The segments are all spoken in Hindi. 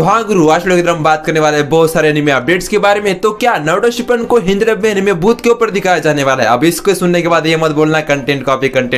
तो हाँ गुरु, आज लोग हम बात करने वाले हैं बहुत सारे एनिमे अपडेट्स के बारे में। तो क्या नारुतो शिपन को हिंदी डब में एनिमे भूत के ऊपर दिखाया जाने वाला है? अब इसको सुनने के बाद ये मत बोलना कंटेंट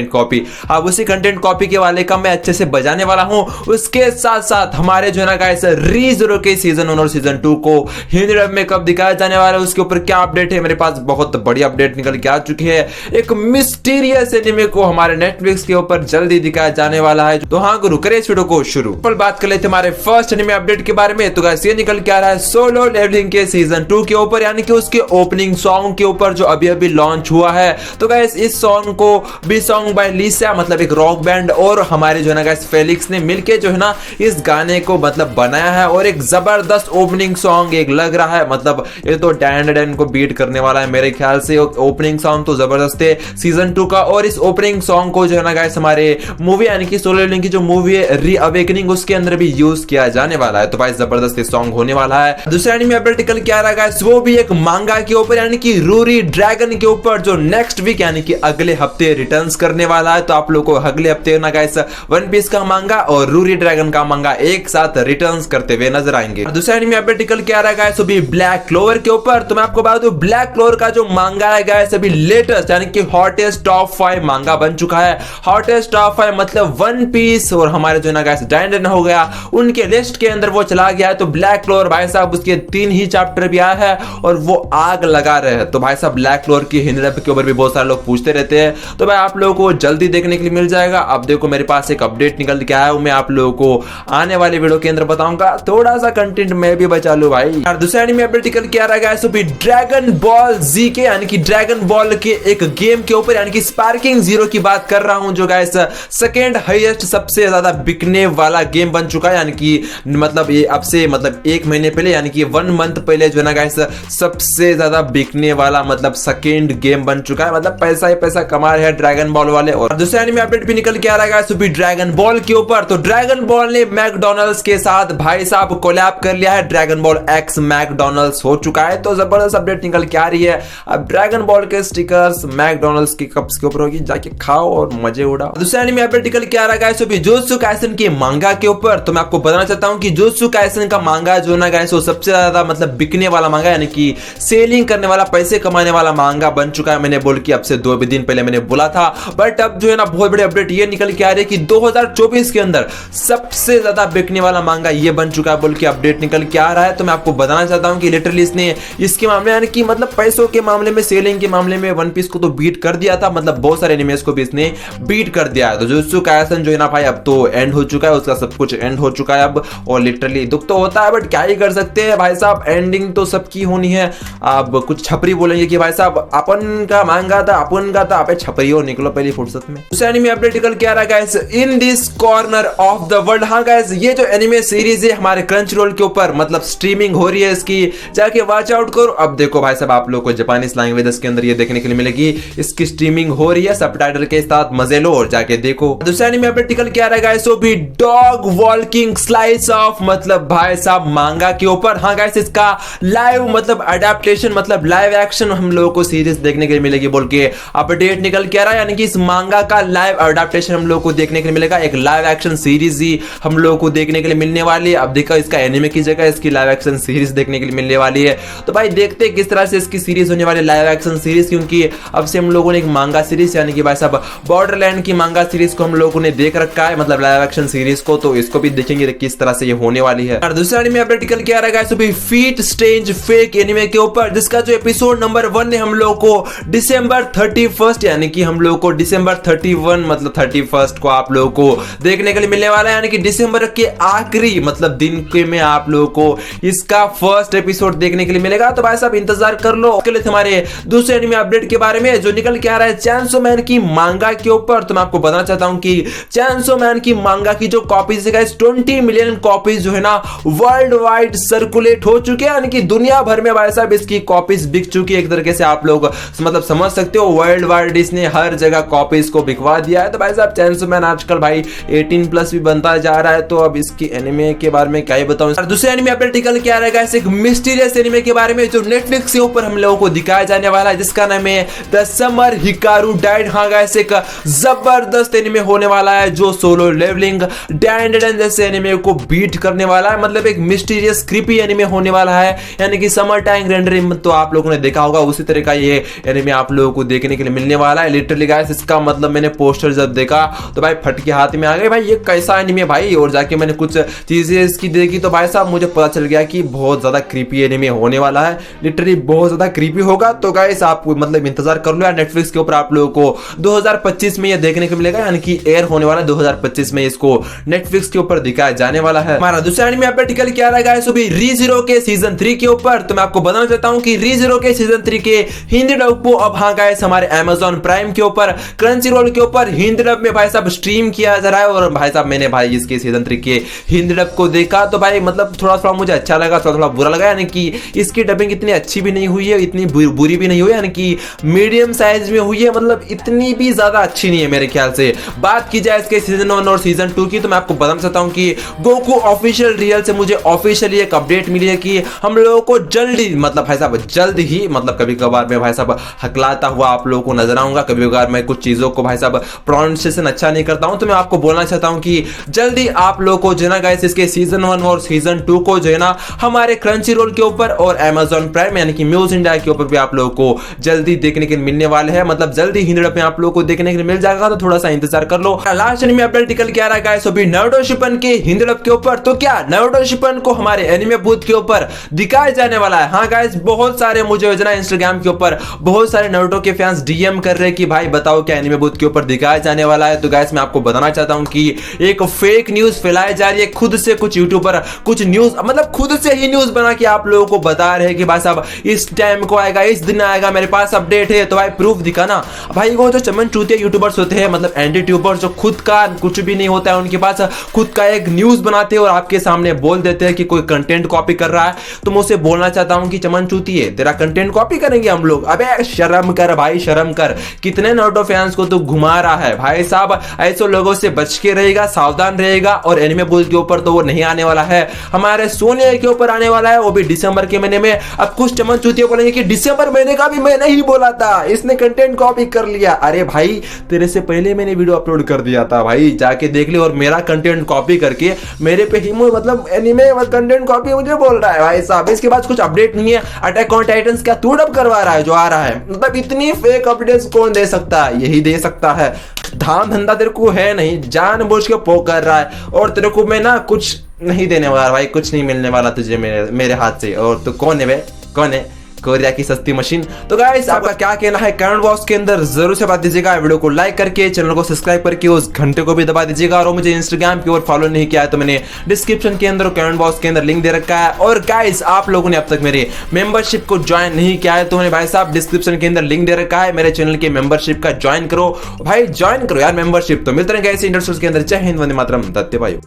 कॉपी। अब उसी कंटेंट कॉपी के वाले का मैं अच्छे से बजाने वाला हूँ। उसके साथ साथ हमारे जो है ना गाइस रीज़रो के सीजन 1 और सीजन 2 को हिंदी डब में कब दिखाया जाने वाला है, उसके ऊपर क्या अपडेट है। मेरे पास बहुत बड़ी अपडेट निकल के आ चुकी है। एक मिस्टीरियस एनिमे को हमारे नेटफ्लिक्स के ऊपर जल्दी दिखाया जाने वाला है। तो हाँ गुरु, करें इस वीडियो को शुरू। पर बात कर लेते हमारे फर्स्ट एनिमे अपडेट के बारे में। तो गाइस ये निकल के आ रहा है सोलो लेवलिंग के सीजन 2 के ऊपर, यानी कि उसके ओपनिंग सॉन्ग के ऊपर जो अभी लॉन्च हुआ है। तो गाइस इस सॉन्ग को बी सॉन्ग बाय लिसा, मतलब एक रॉक बैंड, और हमारे जो है ना गाइस फेलिक्स ने मिलके जो है ना इस गाने को मतलब बनाया है। और एक जबरदस्त ओपनिंग सॉन्ग एक लग रहा है, मतलब ये तो डैन को बीट करने वाला है मेरे ख्याल से। ओपनिंग सॉन्ग तो जबरदस्त है सीजन 2 का। और इस ओपनिंग सॉन्ग को जो है ना गाइस हमारे मूवी यानी कि सोलो लेवलिंग की जो मूवी है री अवेकनिंग, उसके अंदर भी यूज किया जाने वाला है। तो भाई जबरदस्त सॉन्ग होने वाला है। दूसरा एनिमे अपडेट निकल के आ रहा है गाइस, वो भी एक मांगा के ऊपर, यानी कि रूरी ड्रैगन के ऊपर, जो नेक्स्ट वीक यानी कि अगले हफ्ते रिटर्न्स करने वाला है। तो आप लोगों को अगले हफ्ते ना गाइस वन पीस का मांगा और रूरी ड्रैगन का मांगा एक साथ रिटर्न्स करते हुए नजर आएंगे। दूसरा एनिमे अपडेट निकल के आ रहा है गाइस, वो भी ब्लैक क्लोवर के ऊपर। तो मैं आपको बता दूं, ब्लैक क्लोवर का जो मांगा है गाइस अभी लेटेस्ट यानी कि हॉटेस्ट टॉप 5 मांगा बन चुका है। हॉटेस्ट टॉप 5 मतलब वन पीस और हमारे जो ना गाइस डैंडन हो गया, उनके लिस्ट के अंदर वो चला गया है। तो ब्लैक क्लोवर भाई साहब उसके 3 ही चैप्टर भी आया है और वो आग लगा रहे हैं। तो भाई साहब ब्लैक क्लोवर की हिंदी डब के ऊपर भी बहुत सारे लोग पूछते रहते हैं, तो भाई आप लोगों को जल्दी देखने के लिए मिल जाएगा। अब देखो मेरे पास एक अपडेट निकल के आया है, मैं आप लोगों को आने वाले वीडियो के अंदर बताऊंगा। थोड़ा सा कंटेंट मैं भी बचा लूं भाई। और दूसरा एनिमे अपडेट निकल के आ रहा है गाइस, भी ड्रैगन बॉल जी के यानी कि ड्रैगन बॉल के एक गेम के ऊपर, यानी कि स्पार्किंग जीरो की बात कर रहा हूं, जो गाइस सेकंड हाईएस्ट सबसे ज्यादा बिकने वाला गेम बन चुका है। यानी कि मतलब ये अब से मतलब एक महीने पहले यानी कि 1 मंथ पहले जो है ना गाइस सबसे ज्यादा बिकने वाला मतलब सेकंड गेम बन चुका है। मतलब पैसा ही पैसा कमा रहे हैं ड्रैगन बॉल वाले। और दूसरे एनिमे अपडेट भी निकल के आ रहा है गाइस, भी ड्रैगन बॉल के ऊपर। तो ड्रैगन बॉल ने मैकडॉनल्ड्स के साथ भाई साहब कोलैब कर लिया है। ड्रैगन बॉल एक्स मैकडॉनल्ड्स हो चुका है। तो जबरदस्त अपडेट निकल के आ रही है। अब ड्रैगन बॉल के स्टिकर्स मैकडॉनल्ड्स के कप्स के ऊपर होगी, जाके खाओ और मजे उड़ाओ। दूसरे एनिमे अपडेट निकल के आ रहा है गाइस, भी जुजुत्सु काइसेन के मांगा के ऊपर। तो मैं आपको बताना चाहता हूं कि जुजुत्सु काइसेन का मांगा जो ना गाइस वो सबसे ज्यादा मतलब बिकने वाला मांगा, यानी कि सेलिंग करने वाला, पैसे कमाने वाला मांगा बन चुका है। मैंने बोल कि अब से 2 दिन पहले मैंने बोला था, बट अब जो है ना बहुत बड़ी अपडेट ये निकल के आ रही है कि 2024 के अंदर सबसे ज्यादा बिकने वाला मांगा ये बन चुका है बोल के अपडेट निकल के आ रहा है। तो मैं आपको बताना चाहता हूं कि लिटरली इसने इसके मामले यानी कि मतलब पैसों के मामले में, सेलिंग के मामले में वन पीस को तो बीट कर दिया था। मतलब बहुत सारे एनिमेस को भी इसने बीट कर दिया है। तो जुजुत्सु काइसेन जो है ना भाई अब तो एंड हो चुका है, उसका सब कुछ एंड हो चुका है अब। और लिटरली दुख तो होता है, बट क्या ही कर सकते हैं भाई साहब, एंडिंग तो सबकी होनी है। अब कुछ छपरी बोलेंगे कि भाई साहब अपन का मांगा था, अपन का था, आप छपरी हो, निकलो पहली फुर्सत में। दूसरा एनिमे अपडेट निकल के आ रहा है guys, in this corner of the world. हाँ गाइस ये जो एनिमे सीरीज है हमारे क्रंचरोल के ऊपर, मतलब स्ट्रीमिंग हो रही है इसकी, जाके वॉच आउट करो। अब देखो भाई साहब आप लोग को जापानीज लैंग्वेज के अंदर ये देखने के लिए मिलेगी, इसकी स्ट्रीमिंग हो रही है सबटाइटल के साथ, मजे लो और जाके देखो। दूसरा एनिमे अपडेट निकल के आ रहा है गाइस, वो भी डॉग वॉकिंग स्लाइस ऑफ, मतलब भाई साहब मांगा के ऊपर। हाँ गाइस इसका लाइव मतलब अडेप्टेशन मतलब लाइव एक्शन हम लोगों को सीरीज देखने के लिए मिलेगी बोल के अपडेट निकल के आ रहा है। यानी कि इस मांगा का लाइव अडेप्टेशन हम लोगों को देखने के लिए मिलेगा, एक लाइव एक्शन सीरीज ही हम लोगों को देखने के लिए मिलने वाली है। अब देखो इसका एनिमे की जगह इसकी लाइव एक्शन सीरीज देखने के लिए मिलने वाली है। तो भाई देखते हैं किस तरह से इसकी सीरीज होने वाली लाइव एक्शन सीरीज, क्योंकि अब से हम लोगों ने एक मांगा सीरीज यानी कि भाई साहब बॉर्डरलैंड की मांगा सीरीज को हम लोगों ने देख रखा है, मतलब लाइव एक्शन सीरीज को। तो इसको भी देखेंगे किस तरह से ये होने वाली है। और दूसरा एनिमे अपडेट निकल के आ रहा है गाइस, भी फीट स्ट्रेंज फेक एनिमे के ऊपर, जिसका जो एपिसोड नंबर 1 है हम लोगों को दिसंबर 31 यानी कि हम लोगों को दिसंबर 31 मतलब 31 को आप लोगों को देखने के लिए मिलने वाला है। यानी कि दिसंबर के आखिरी मतलब दिन के में आप लोगों को इसका फर्स्ट एपिसोड देखने के लिए मिलेगा। तो भाई साहब इंतजार कर लो। उसके लिए हमारे दूसरे एनिमे अपडेट के बारे में जो निकल के आ रहा है चैनसो मैन की मांगा के ऊपर। तो मैं आपको बताना चाहता हूं कि चैनसो मैन की मांगा की जो कॉपीज है गाइस 20 मिलियन कॉपीज जो है ना वर्ल्ड वाइड सर्कुलेट हो चुके हैं, यानी कि दुनिया भर में भाई साहब इसकी कॉपीज बिक चुकी है। एक तरीके से आप लोग मतलब समझ सकते हो वर्ल्ड वाइड इसने हर जगह कॉपीज को बिकवा दिया है। तो भाई साहब चैनसो मैन आजकल भाई 18+ भी बनता जा रहा है। तो अब इसकी एनिमे के बारे में क्या ही बताऊं। और दूसरे एनिमे अपडेट निकल के आ रहा है गाइस, एक मिस्टीरियस एनिमे के बारे में जो नेटफ्लिक्स के ऊपर हम लोगों को दिखाया जाने वाला है, जिसका नाम है द समर हिकारू डाइड। हाँ गाइस एक जबरदस्त एनिमे होने वाला है जो सोलो लेवलिंग डैंडन जैसे एनिमे को बीट करने वाला है, मतलब एक मिस्टीरियस क्रीपी एनिमे होने वाला है, यानी कि समर टाइम रेंडरिंग तो आप लोगों ने देखा होगा, उसी तरह का ये एनिमे आप लोगों को देखने के लिए मिलने वाला है। लिटरली गाइस इसका मतलब मैंने पोस्टर जब देखा तो भाई फट के हाथ में आ गए, भाई ये कैसा एनिमे भाई, और जाके मैंने कुछ चीजें इसकी देखी तो भाई साहब मुझे पता चल गया कि बहुत ज्यादा क्रीपी एनिमे होने वाला है, लिटरली बहुत ज्यादा क्रीपी होगा। तो गाइस आप मतलब इंतजार कर लो यार, नेटफ्लिक्स के ऊपर आप लोगों को 2025 में ये देखने को मिलेगा, यानी कि एयर होने वाला है 2025 में, इसको नेटफ्लिक्स के ऊपर दिखाया जाने वाला है। हमारा दूसरा एनिमे अपडेट निकल के आ रहा है गाइस अभी रीज़ीरो के सीजन 3 के ऊपर। तो मैं आपको बताना चाहता हूं कि रीज़ीरो के सीजन 3 के हिंदी डब को अब हाँ गाइस हमारे Amazon प्राइम के ऊपर, क्रंची रोल के ऊपर हिंदी डब में भाई साहब स्ट्रीम किया जा रहा है। और भाई साहब मैंने भाई इसके सीजन 3 के हिंदी डब को देखा तो भाई मतलब थोड़ा थोड़ा मुझे अच्छा लगा, थोड़ा थोड़ा बुरा लगा, यानी कि इसकी डबिंग इतनी अच्छी भी नहीं हुई है, इतनी बुरी भी नहीं हुई, यानी कि मीडियम साइज में हुई है, मतलब इतनी भी ज्यादा अच्छी नहीं है मेरे ख्याल से। बात की जाए इसके सीजन 1 और सीजन 2 की तो मैं आपको बताना चाहता हूं कि गोकू ऑफिशियल रियल से मुझे ऑफिशियली एक अपडेट मिली है कि हम लोगों को जल्दी, मतलब भाई साहब जल्द ही, मतलब कभी कभार मैं भाई साहब हकलाता हुआ आप लोगों को नजर आऊंगा, कभी कभार मैं कुछ चीजों को भाई साहब प्रोनाउंसिएशन अच्छा नहीं करता हूं, तो मैं आपको बोलना चाहता हूं कि जल्दी आप लोगों को जो है ना गाइस इसके सीजन 1 और सीजन 2 को जो है ना हमारे क्रंची रोल के ऊपर और Amazon प्राइम यानी कि म्यूज इंडिया के ऊपर भी आप लोगों को जल्दी देखने के लिए मिलने वाले हैं, मतलब जल्दी हिंदी डब में आप लोगों को देखने के लिए मिल जाएगा, तो थोड़ा सा इंतजार कर लो। लास्ट एनिमे अपडेट निकल के आ रहा है गाइस अभी नारुतो शिपन के हिंदी डब के ऊपर। तो क्या नारुतो शिपन को हमारे एनिमे बूथ के ऊपर दिखाया जाने वाला है? हाँ गाइस बहुत सारे मुझे योजना इंस्टाग्राम के ऊपर बहुत सारे नारुतो के फैंस डीएम कर रहे हैं कि भाई बताओ क्या एनिमे बूथ के ऊपर दिखाया जाने वाला है। तो गाइस मैं आपको बताना चाहता हूं कि एक फेक न्यूज फैलाई जा रही है, खुद से कुछ यूट्यूबर कुछ न्यूज मतलब खुद से ही न्यूज बना के आप लोगों को बता रहे हैं कि भाई साहब इस टाइम को आएगा, इस दिन आएगा, मेरे पास अपडेट है। तो भाई प्रूफ दिखाना भाई। वो जो चमन चूतिया यूट्यूबर्स होते हैं, मतलब एंटी ट्यूबर्स जो खुद का कुछ भी नहीं होता है उनके पास, खुद का एक न्यूज बनाते हैं और आपके सामने बोल देते हैं कि कोई कंटेंट कॉपी कर रहा है, तो मैं उसे बोलना चाहता हूं कि चमन चूतिए तेरा कंटेंट कॉपी करेंगे हम लोग? अबे शर्म कर भाई, शर्म कर, कितने नारुतो फैंस को तू घुमा रहा है भाई साहब। ऐसे लोगों से बच के रहेगा, सावधान रहेगा। और एनिमे बूथ के ऊपर तो वो नहीं आने वाला है, हमारे सोनिया के ऊपर आने वाला है, वो भी दिसंबर के महीने में। अब कुछ चमन चूतिया बोलेंगे कि दिसंबर महीने का भी मैं नहीं बोला था, इसने कंटेंट कॉपी कर लिया। अरे भाई तेरे से पहले मैंने वीडियो अपलोड कर दिया था भाई, जाके देख ले। और मेरा कंटेंट कॉपी करके मेरे पे ही मतलब एनिमे कंटेंट कॉपी मुझे बोल रहा है भाई साहब। इसके बाद कुछ अपडेट नहीं है। अटैक ऑन टाइटंस क्या तू डब करवा रहा है जो आ रहा है? मतलब इतनी फेक अपडेट्स कौन दे सकता है? यही दे सकता है। धाम धंधा तेरे को है नहीं, जानबूझ के पोक कर रहा है। और तेरे को मैं ना कुछ नहीं देने वाला भाई, कुछ नहीं मिलने वाला तुझे मेरे हाथ से। और तू कौन है बे, कौन है? कोरिया की सस्ती मशीन। तो गाइस आपका क्या कहना है कमेंट बॉक्स के अंदर जरूर से बात दीजिएगा। वीडियो को लाइक करके चैनल को सब्सक्राइब करके उस घंटे को भी दबा दीजिएगा। और मुझे इंस्टाग्राम की ओर फॉलो नहीं किया है तो मैंने डिस्क्रिप्शन के अंदर कमेंट बॉक्स के अंदर लिंक दे रखा है। और गाइस आप लोगों ने अब तक मेरे मेंबरशिप को ज्वाइन नहीं किया है तो मैंने भाई साहब डिस्क्रिप्शन के अंदर लिंक दे रखा है, मेरे चैनल के मेंबरशिप का ज्वाइन करो भाई, ज्वाइन करो यार मेंबरशिप। तो मिलते हैं गाइस इंडस्ट्रीज के अंदर। जय हिंद, वंदे मातरम, दत्ते भाई।